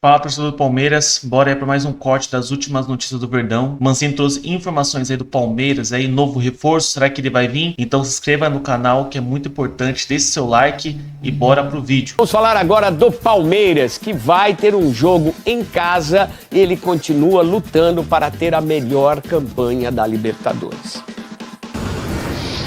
Fala, torcedor do Palmeiras, bora aí para mais um corte das últimas notícias do Verdão. Mancini trouxe informações aí do Palmeiras, aí novo reforço, será que ele vai vir? Então se inscreva no canal que é muito importante, deixe seu like e bora pro vídeo. Vamos falar agora do Palmeiras, que vai ter um jogo em casa e ele continua lutando para ter a melhor campanha da Libertadores.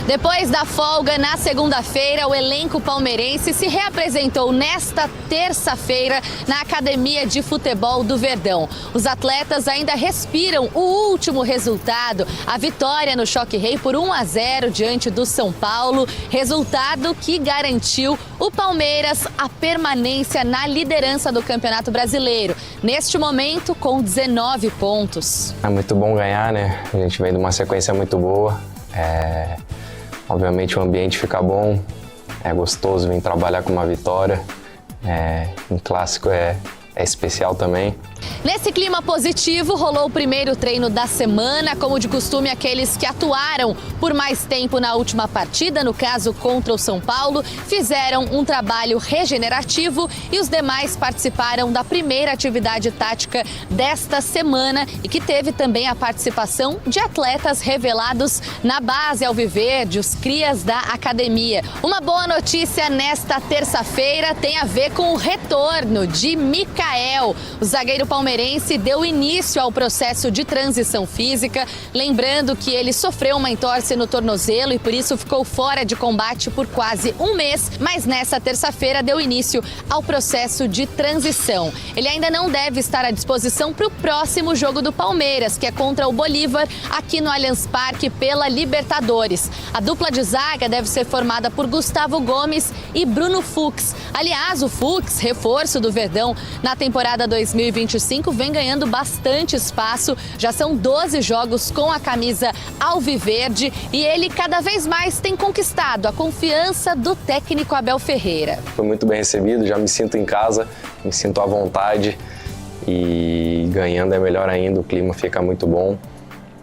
Depois da folga na segunda-feira, o elenco palmeirense se reapresentou nesta terça-feira na Academia de Futebol do Verdão. Os atletas ainda respiram o último resultado, a vitória no Choque Rei por 1-0 diante do São Paulo, resultado que garantiu o Palmeiras a permanência na liderança do Campeonato Brasileiro, neste momento com 19 pontos. É muito bom ganhar, né? A gente vem de uma sequência muito boa. Obviamente o ambiente fica bom, é gostoso vir trabalhar com uma vitória, um clássico é especial também. Nesse clima positivo, rolou o primeiro treino da semana. Como de costume, aqueles que atuaram por mais tempo na última partida, no caso contra o São Paulo, fizeram um trabalho regenerativo e os demais participaram da primeira atividade tática desta semana e que teve também a participação de atletas revelados na base alviverde, os crias da academia. Uma boa notícia nesta terça-feira tem a ver com o retorno de Mikael. O zagueiro palmeirense deu início ao processo de transição física, lembrando que ele sofreu uma entorse no tornozelo e por isso ficou fora de combate por quase um mês, mas nessa terça-feira deu início ao processo de transição. Ele ainda não deve estar à disposição para o próximo jogo do Palmeiras, que é contra o Bolívar, aqui no Allianz Parque pela Libertadores. A dupla de zaga deve ser formada por Gustavo Gomes e Bruno Fux. Aliás, o Fux, reforço do Verdão na temporada 2025, vem ganhando bastante espaço. Já são 12 jogos com a camisa alviverde e ele cada vez mais tem conquistado a confiança do técnico Abel Ferreira. Foi muito bem recebido, já me sinto em casa, me sinto à vontade e ganhando é melhor ainda, o clima fica muito bom.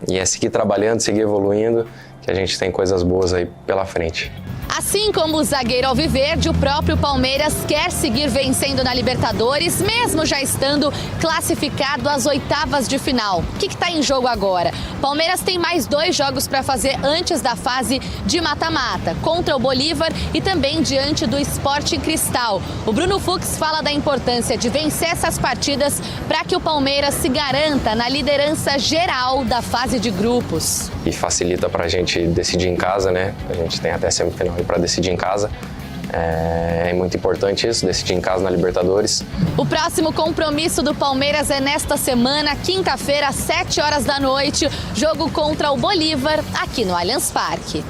E é seguir trabalhando, seguir evoluindo, que a gente tem coisas boas aí pela frente. Assim como o zagueiro alviverde, o próprio Palmeiras quer seguir vencendo na Libertadores, mesmo já estando classificado às oitavas de final. O que está em jogo agora? Palmeiras tem mais 2 jogos para fazer antes da fase de mata-mata, contra o Bolívar e também diante do Sporting Cristal. O Bruno Fux fala da importância de vencer essas partidas para que o Palmeiras se garanta na liderança geral da fase de grupos. E facilita para a gente decidir em casa, né? A gente tem até semifinal para decidir em casa. É muito importante isso, decidir em casa na Libertadores. O próximo compromisso do Palmeiras é nesta semana, quinta-feira, às 7 horas da noite, jogo contra o Bolívar, aqui no Allianz Parque.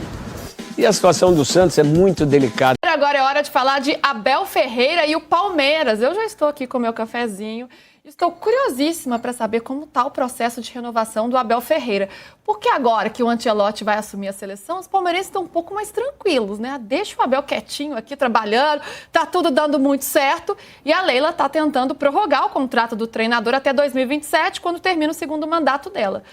E a situação do Santos é muito delicada. Agora é hora de falar de Abel Ferreira e o Palmeiras. Eu já estou aqui com o meu cafezinho. Estou curiosíssima para saber como está o processo de renovação do Abel Ferreira. Porque agora que o Ancelotti vai assumir a seleção, os palmeirenses estão um pouco mais tranquilos, né? Deixa o Abel quietinho aqui trabalhando, tá tudo dando muito certo. E a Leila está tentando prorrogar o contrato do treinador até 2027, quando termina o segundo mandato dela.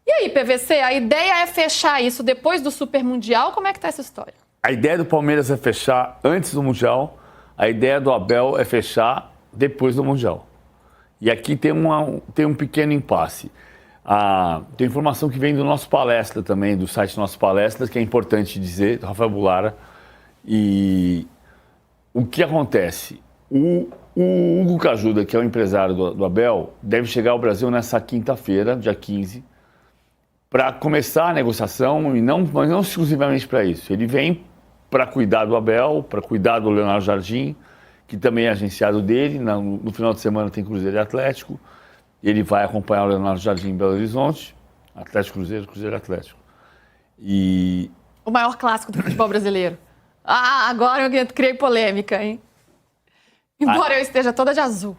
E aí, PVC, a ideia é fechar isso depois do Super Mundial? Como é que está essa história? A ideia do Palmeiras é fechar antes do Mundial, a ideia do Abel é fechar depois do Mundial. E aqui tem um pequeno impasse. Tem informação que vem do Nosso Palestra também, do site Nosso Palestra, que é importante dizer, do Rafael Bulara. E o que acontece? O Hugo Cajuda, que é o empresário do Abel, deve chegar ao Brasil nessa quinta-feira, dia 15, para começar a negociação, mas não exclusivamente para isso. Ele vem para cuidar do Abel, para cuidar do Leonardo Jardim, que também é agenciado dele. No final de semana tem Cruzeiro e Atlético. Ele vai acompanhar o Leonardo Jardim em Belo Horizonte. Atlético Cruzeiro, Cruzeiro Atlético. E o maior clássico do futebol brasileiro. Agora eu criei polêmica, hein? Embora eu esteja toda de azul.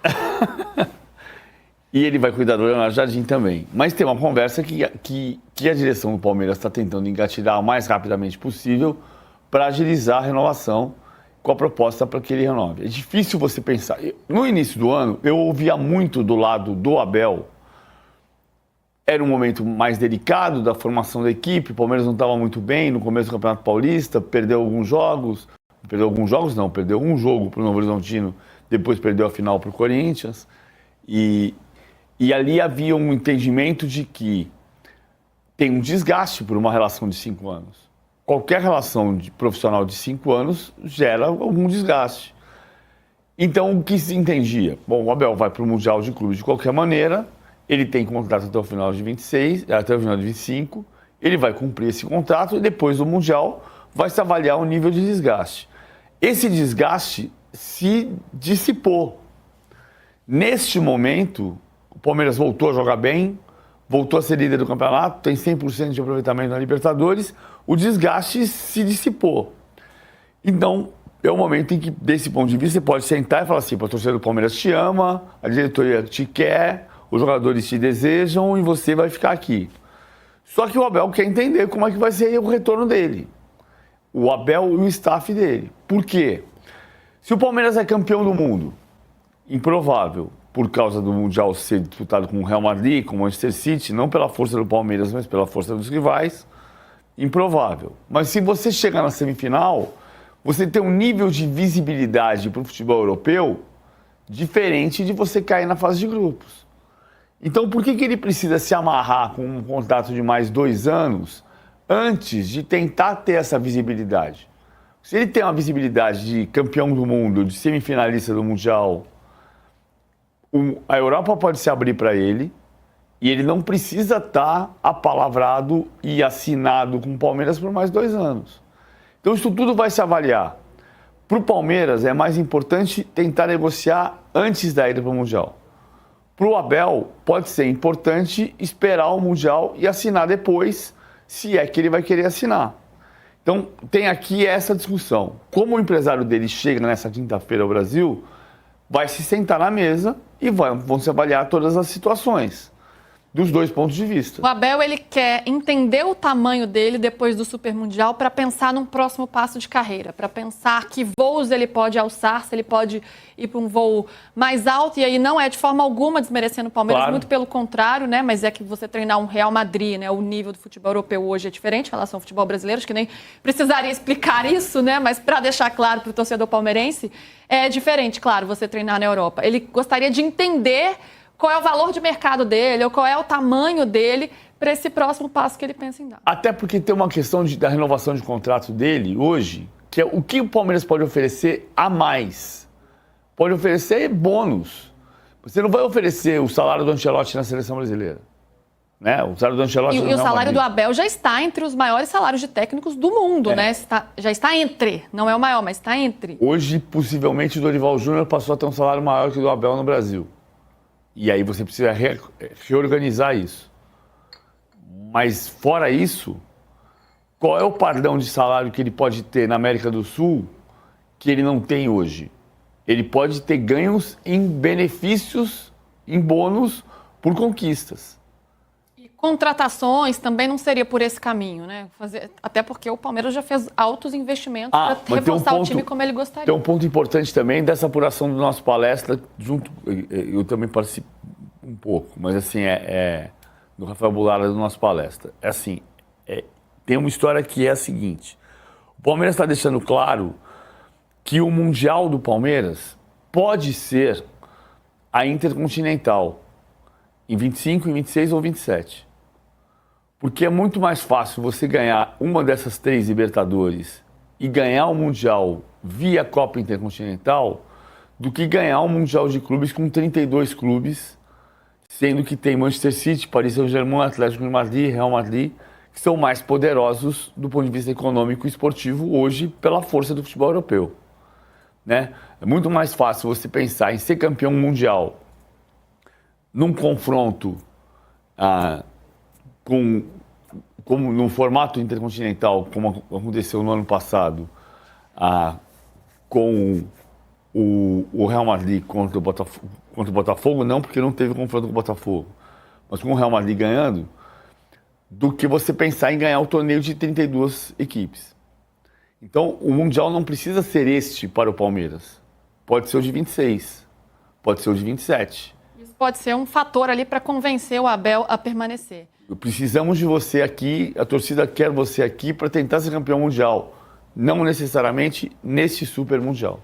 E ele vai cuidar do Leonardo Jardim também. Mas tem uma conversa que a direção do Palmeiras está tentando engatilhar o mais rapidamente possível para agilizar a renovação com a proposta para que ele renove. É difícil você pensar. No início do ano, eu ouvia muito do lado do Abel. Era um momento mais delicado da formação da equipe. O Palmeiras não estava muito bem no começo do Campeonato Paulista, perdeu alguns jogos. Perdeu um jogo para o Novo Horizontino, depois perdeu a final para o Corinthians. E ali havia um entendimento de que tem um desgaste por uma relação de 5 anos. Qualquer relação profissional de 5 anos gera algum desgaste. Então, o que se entendia? Bom, o Abel vai para o Mundial de Clubes de qualquer maneira, ele tem contrato até o final de 26, até o final de 25, ele vai cumprir esse contrato e depois do Mundial vai se avaliar o nível de desgaste. Esse desgaste se dissipou. Neste momento, o Palmeiras voltou a jogar bem, voltou a ser líder do campeonato, tem 100% de aproveitamento na Libertadores, o desgaste se dissipou. Então, é o momento em que, desse ponto de vista, você pode sentar e falar assim, a torcida do Palmeiras te ama, a diretoria te quer, os jogadores te desejam e você vai ficar aqui. Só que o Abel quer entender como é que vai ser o retorno dele. O Abel e o staff dele. Por quê? Se o Palmeiras é campeão do mundo, improvável, por causa do Mundial ser disputado com o Real Madrid, com o Manchester City, não pela força do Palmeiras, mas pela força dos rivais, improvável. Mas se você chegar na semifinal, você tem um nível de visibilidade para o futebol europeu diferente de você cair na fase de grupos. Então, por que ele precisa se amarrar com um contrato de mais 2 anos antes de tentar ter essa visibilidade? Se ele tem uma visibilidade de campeão do mundo, de semifinalista do Mundial, a Europa pode se abrir para ele e ele não precisa estar apalavrado e assinado com o Palmeiras por mais 2 anos. Então isso tudo vai se avaliar. Para o Palmeiras é mais importante tentar negociar antes da ida para o Mundial. Para o Abel pode ser importante esperar o Mundial e assinar depois, se é que ele vai querer assinar. Então tem aqui essa discussão. Como o empresário dele chega nessa quinta-feira ao Brasil, vai se sentar na mesa e vão se avaliar todas as situações, dos 2 pontos de vista. O Abel, ele quer entender o tamanho dele depois do Super Mundial para pensar num próximo passo de carreira, para pensar que voos ele pode alçar, se ele pode ir para um voo mais alto, e aí não é de forma alguma desmerecendo o Palmeiras, claro. Muito pelo contrário, né? Mas é que você treinar um Real Madrid, né? O nível do futebol europeu hoje é diferente em relação ao futebol brasileiro, acho que nem precisaria explicar isso, né? Mas para deixar claro para o torcedor palmeirense, é diferente, claro, você treinar na Europa. Ele gostaria de entender qual é o valor de mercado dele, ou qual é o tamanho dele para esse próximo passo que ele pensa em dar. Até porque tem uma questão da renovação de contrato dele hoje, que é o que o Palmeiras pode oferecer a mais. Pode oferecer bônus. Você não vai oferecer o salário do Ancelotti na seleção brasileira. Né? O salário do Ancelotti e o salário do Abel já está entre os maiores salários de técnicos do mundo, né? Já está entre, não é o maior, mas está entre. Hoje, possivelmente, o Dorival Júnior passou a ter um salário maior que o do Abel no Brasil. E aí você precisa reorganizar isso. Mas, fora isso, qual é o padrão de salário que ele pode ter na América do Sul que ele não tem hoje? Ele pode ter ganhos em benefícios, em bônus, por conquistas. E contratações também não seria por esse caminho, né? Até porque o Palmeiras já fez altos investimentos para reforçar o time como ele gostaria. Tem um ponto importante também dessa apuração do nosso palestra, eu também participo um pouco, mas assim, do Rafael Bulara do nosso palestra. Tem uma história que é a seguinte, o Palmeiras está deixando claro que o Mundial do Palmeiras pode ser a Intercontinental em 25, em 26 ou 27. Porque é muito mais fácil você ganhar uma dessas 3 Libertadores e ganhar o Mundial via Copa Intercontinental do que ganhar um Mundial de Clubes com 32 clubes, sendo que tem Manchester City, Paris Saint-Germain, Atlético de Madrid, Real Madrid, que são mais poderosos do ponto de vista econômico e esportivo hoje pela força do futebol europeu. Né? É muito mais fácil você pensar em ser campeão mundial num confronto como no formato intercontinental, como aconteceu no ano passado, com o Real Madrid contra o Botafogo, não porque não teve confronto com o Botafogo, mas com o Real Madrid ganhando, do que você pensar em ganhar o torneio de 32 equipes. Então, o Mundial não precisa ser este para o Palmeiras. Pode ser o de 26, pode ser o de 27. Isso pode ser um fator ali para convencer o Abel a permanecer. Precisamos de você aqui, a torcida quer você aqui para tentar ser campeão mundial. Não necessariamente nesse Super Mundial.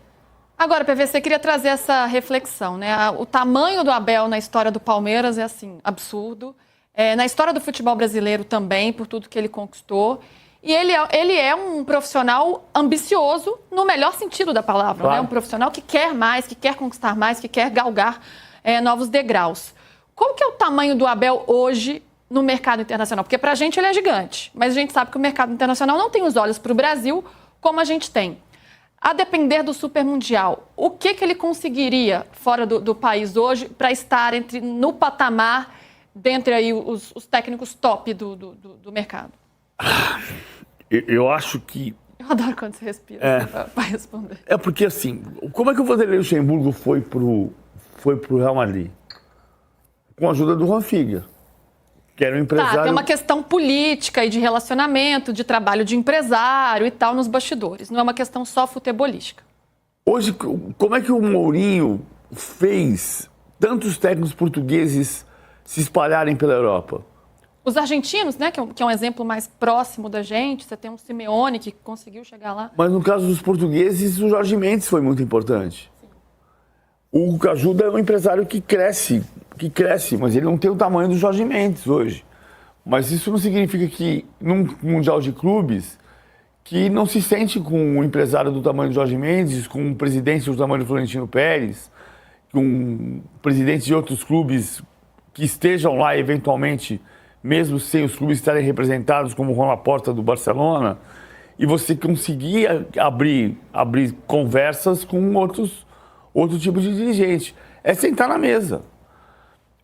Agora, PVC, queria trazer essa reflexão, né? O tamanho do Abel na história do Palmeiras é, assim, absurdo. Na história do futebol brasileiro também, por tudo que ele conquistou. E ele é um profissional ambicioso, no melhor sentido da palavra, claro, né? Um profissional que quer mais, que quer conquistar mais, que quer galgar novos degraus. Como que é o tamanho do Abel hoje no mercado internacional? Porque pra gente ele é gigante, mas a gente sabe que o mercado internacional não tem os olhos para o Brasil como a gente tem. A depender do Super Mundial, o que ele conseguiria fora do país hoje para estar no patamar dentre aí os técnicos top do mercado? Eu acho que... Eu adoro quando você respira para responder. É porque, assim, como é que o Vanderlei Luxemburgo foi pro Real Madrid? Com a ajuda do Juan Figa, que era um empresário... Tá, tem uma questão política e de relacionamento, de trabalho de empresário e tal nos bastidores. Não é uma questão só futebolística. Hoje, como é que o Mourinho fez tantos técnicos portugueses se espalharem pela Europa? Os argentinos, né, que é um exemplo mais próximo da gente, você tem um Simeone que conseguiu chegar lá. Mas no caso dos portugueses, o Jorge Mendes foi muito importante. Sim. O Hugo Cajuda é um empresário que cresce, mas ele não tem o tamanho do Jorge Mendes hoje. Mas isso não significa que, num Mundial de Clubes, que não se sente com um empresário do tamanho do Jorge Mendes, com um presidente do tamanho do Florentino Pérez, com presidentes de outros clubes que estejam lá eventualmente, mesmo sem os clubes estarem representados, como o Juan Laporta do Barcelona, e você conseguir abrir conversas com outro tipo de dirigente. É sentar na mesa.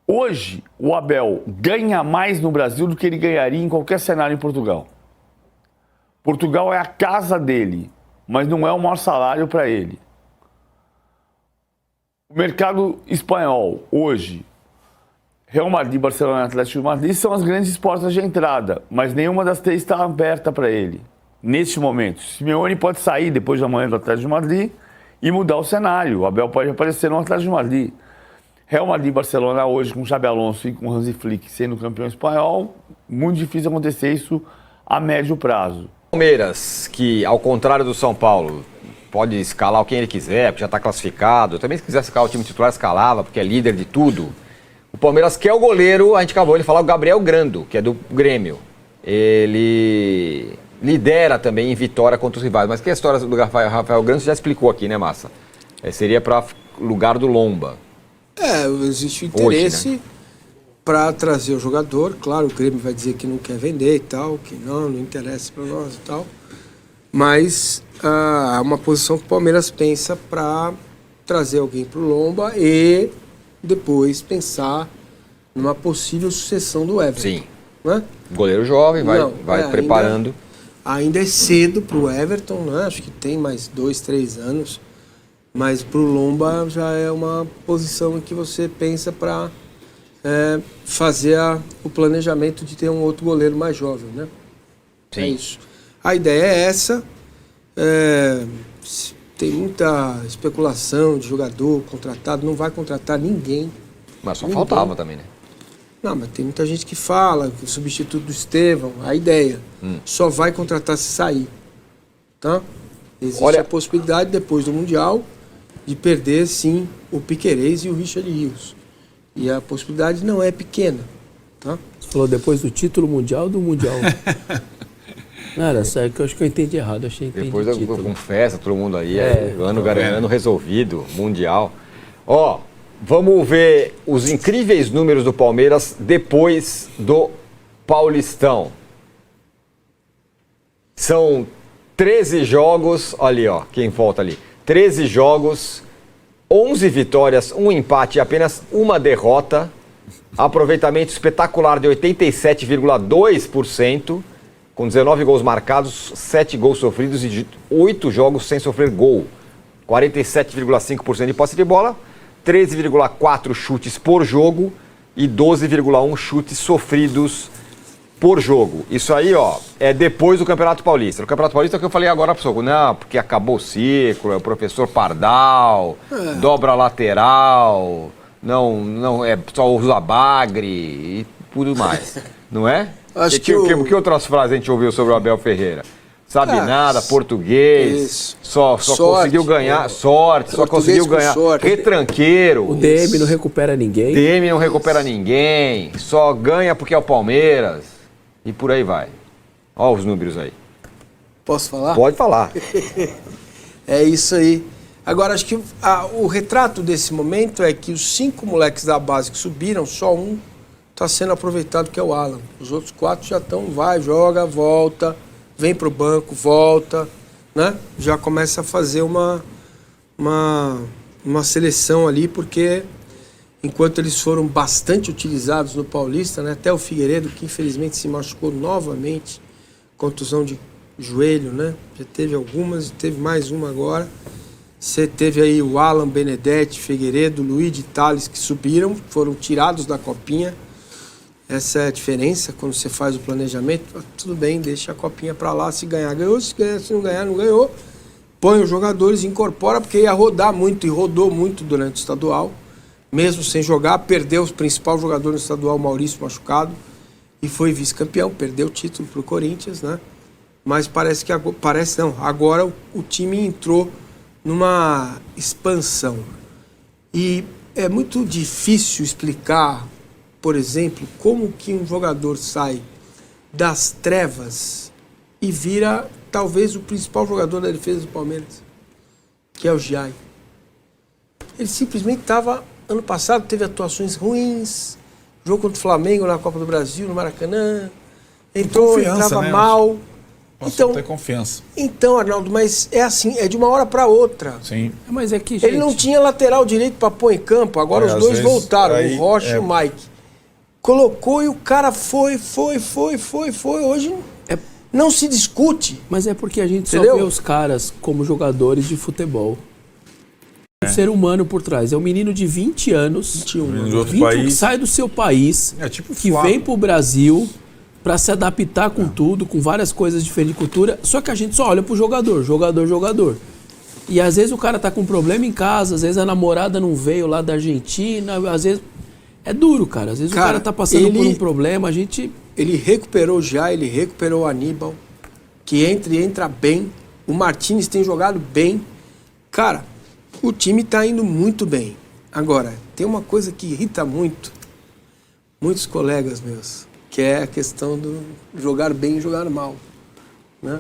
Hoje, o Abel ganha mais no Brasil do que ele ganharia em qualquer cenário em Portugal. Portugal é a casa dele, mas não é o maior salário para ele. O mercado espanhol, hoje, Real Madrid, Barcelona e Atlético de Madrid são as grandes portas de entrada, mas nenhuma das três está aberta para ele, neste momento. Simeone pode sair depois da manhã do Atlético de Madrid e mudar o cenário. O Abel pode aparecer no Atlético de Madrid. Real Madrid e Barcelona hoje, com Xabi Alonso e com Hansi Flick sendo campeão espanhol, muito difícil acontecer isso a médio prazo. Palmeiras, que ao contrário do São Paulo, pode escalar quem ele quiser, porque já está classificado. Também se quiser escalar o time titular, escalava, porque é líder de tudo. O Palmeiras quer o goleiro, a gente acabou de falar, o Gabriel Grando, que é do Grêmio. Ele lidera também em vitória contra os rivais. Mas que a história do Rafael Grando você já explicou aqui, né, Massa? Seria para lugar do Lomba. Existe interesse, né, para trazer o jogador. Claro, o Grêmio vai dizer que não quer vender e tal, que não interessa para nós e tal. Mas é uma posição que o Palmeiras pensa para trazer alguém para o Lomba e depois pensar numa possível sucessão do Everton. Sim. Né? Goleiro jovem, vai preparando. Ainda é cedo para o Everton, né? Acho que tem mais 2, 3 anos. Mas para o Lomba já é uma posição em que você pensa para fazer o planejamento de ter um outro goleiro mais jovem, né? Sim. É isso. A ideia é essa. Tem muita especulação de jogador contratado, não vai contratar ninguém. Mas só faltava também, né? Não, mas tem muita gente que fala que o substituto do Estevão, a ideia, só vai contratar se sair. Tá? Existe a possibilidade, depois do Mundial, de perder, sim, o Piquerez e o Richard Rios. E a possibilidade não é pequena. Tá? Você falou depois do título mundial ou do Mundial? Não, era sério, que eu acho que eu entendi errado. Achei que depois com festa, todo mundo aí, ano resolvido, Mundial. Ó, vamos ver os incríveis números do Palmeiras depois do Paulistão. São 13 jogos, ali ó, quem volta ali. 13 jogos, 11 vitórias, 1 empate e apenas uma derrota. Aproveitamento espetacular de 87,2%. Com 19 gols marcados, 7 gols sofridos e 8 jogos sem sofrer gol. 47,5% de posse de bola, 13,4 chutes por jogo e 12,1 chutes sofridos por jogo. Isso aí, ó, é depois do Campeonato Paulista. No Campeonato Paulista é o que eu falei agora pro Soco. Não, porque acabou o ciclo, é o professor Pardal, dobra lateral, não é só usa bagre e tudo mais. Não é? Acho que outras frases a gente ouviu sobre o Abel Ferreira? sabe nada, português, só conseguiu ganhar, sorte, só conseguiu ganhar, retranqueiro. O DM não recupera ninguém. DM não recupera ninguém, só ganha porque é o Palmeiras e por aí vai. Olha os números aí. Posso falar? Pode falar. É isso aí. Agora, acho que o retrato desse momento é que os 5 moleques da base que subiram, só um está sendo aproveitado, que é o Alan. Os outros 4 já estão, vai, joga, volta, vem para o banco, volta, né? Já começa a fazer uma seleção ali, porque enquanto eles foram bastante utilizados no Paulista, né? Até o Figueiredo, que infelizmente se machucou novamente, contusão de joelho, né? Já teve algumas, teve mais uma agora. Você teve aí o Alan, Benedetti, Figueiredo, Luiz Tales, que subiram, foram tirados da copinha. Essa é a diferença quando você faz o planejamento. Tudo bem, deixa a copinha para lá, se ganhar, ganhou, se ganhar, se não ganhar, não ganhou. Põe os jogadores, incorpora, porque ia rodar muito e rodou muito durante o estadual. Mesmo sem jogar, perdeu o principal jogador no estadual, Maurício, machucado, e foi vice-campeão, perdeu o título para o Corinthians, né? Mas parece que agora o time entrou numa expansão. E é muito difícil explicar, por exemplo, como que um jogador sai das trevas e vira talvez o principal jogador da defesa do Palmeiras, que é o Giai. Ele simplesmente estava, ano passado teve atuações ruins, jogo contra o Flamengo na Copa do Brasil, no Maracanã, entrava mal. Passou a ter confiança. Então, Arnaldo, mas é assim, é de uma hora para outra. Sim. Mas é que, ele não tinha lateral direito para pôr em campo, agora os dois voltaram, o Rocha e o Mike. Colocou e o cara foi. Hoje não se discute. Mas é porque a gente só vê os caras como jogadores de futebol. Um ser humano por trás. É um menino de 20 anos, 21 que sai do seu país, que vem pro Brasil para se adaptar com tudo, com várias coisas diferentes de cultura, só que a gente só olha pro jogador. E às vezes o cara tá com problema em casa, às vezes a namorada não veio lá da Argentina, às vezes é duro, cara. Às vezes o cara tá passando por um problema, a gente... Ele recuperou já, ele recuperou o Aníbal, que entra bem, o Martínez tem jogado bem. Cara, o time tá indo muito bem. Agora, tem uma coisa que irrita muitos colegas meus, que é a questão do jogar bem e jogar mal, né?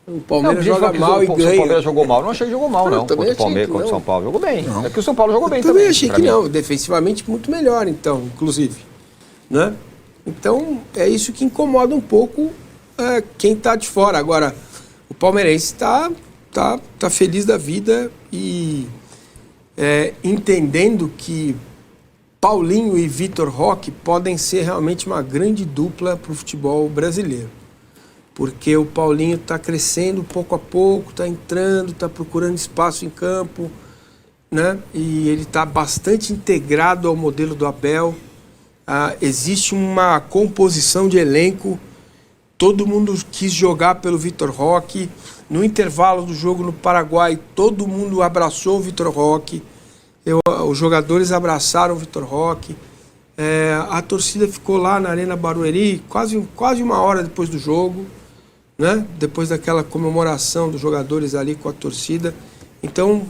O Palmeiras joga mal e ganha. O Palmeiras jogou mal. Não achei que jogou mal, não. Contra o Palmeiras, contra o São Paulo. Jogou bem. É que o São Paulo jogou bem também. Eu achei que não. Defensivamente muito melhor, então, inclusive. Né? Então, é isso que incomoda um pouco quem está de fora. Agora, o palmeirense está feliz da vida e entendendo que Paulinho e Vitor Roque podem ser realmente uma grande dupla para o futebol brasileiro. Porque o Paulinho está crescendo pouco a pouco, está entrando, está procurando espaço em campo, né? E ele está bastante integrado ao modelo do Abel. Existe uma composição de elenco, todo mundo quis jogar pelo Vitor Roque. No intervalo do jogo no Paraguai, todo mundo abraçou o Vitor Roque. Os jogadores abraçaram o Vitor Roque. A torcida ficou lá na Arena Barueri quase uma hora depois do jogo, né? Depois daquela comemoração dos jogadores ali com a torcida. Então,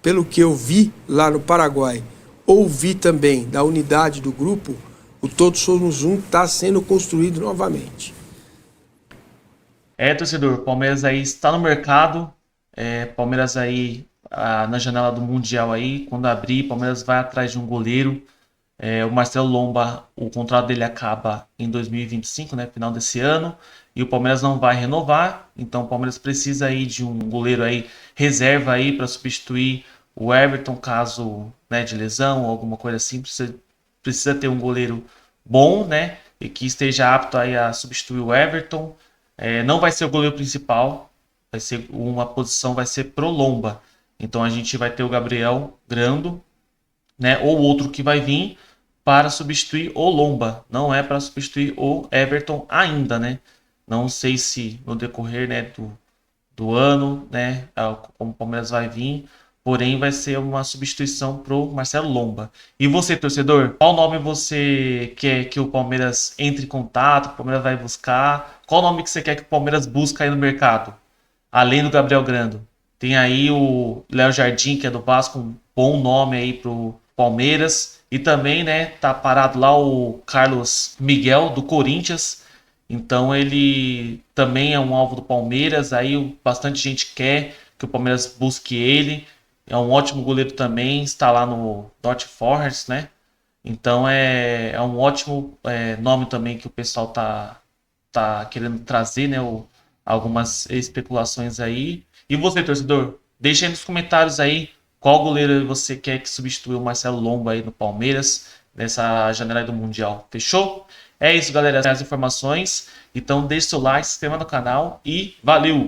pelo que eu vi lá no Paraguai, ouvi também da unidade do grupo, o Todos Somos Um está sendo construído novamente. Torcedor, o Palmeiras aí está no mercado, Palmeiras aí na janela do Mundial aí, quando abrir, Palmeiras vai atrás de um goleiro. O Marcelo Lomba, o contrato dele acaba em 2025, né, final desse ano, e o Palmeiras não vai renovar, então o Palmeiras precisa aí de um goleiro aí, reserva aí para substituir o Everton, caso, né, de lesão ou alguma coisa assim, precisa ter um goleiro bom, né, e que esteja apto aí a substituir o Everton. Não vai ser o goleiro principal, vai ser uma posição, vai ser pro Lomba. Então a gente vai ter o Gabriel Grando, né, ou outro que vai vir para substituir o Lomba. Não é para substituir o Everton ainda, né? Não sei se no decorrer, né, do ano, né, como o Palmeiras vai vir, porém vai ser uma substituição pro Marcelo Lomba. E você, torcedor, qual nome você quer que o Palmeiras entre em contato, que o Palmeiras vai buscar? Qual nome que você quer que o Palmeiras busque aí no mercado? além do Gabriel Grando. Tem aí o Léo Jardim, que é do Vasco, um bom nome aí pro Palmeiras. E também, né, tá parado lá o Carlos Miguel, do Corinthians. Então ele também é um alvo do Palmeiras. Aí bastante gente quer que o Palmeiras busque ele. É um ótimo goleiro também, está lá no Nottingham Forest, né? Então é um ótimo nome também que o pessoal tá querendo trazer, né? Algumas especulações aí. E você, torcedor, deixa aí nos comentários aí qual goleiro você quer que substitua o Marcelo Lomba aí no Palmeiras nessa janela do Mundial. Fechou? É isso, galera. As informações. Então deixe seu like, se inscreva no canal e valeu!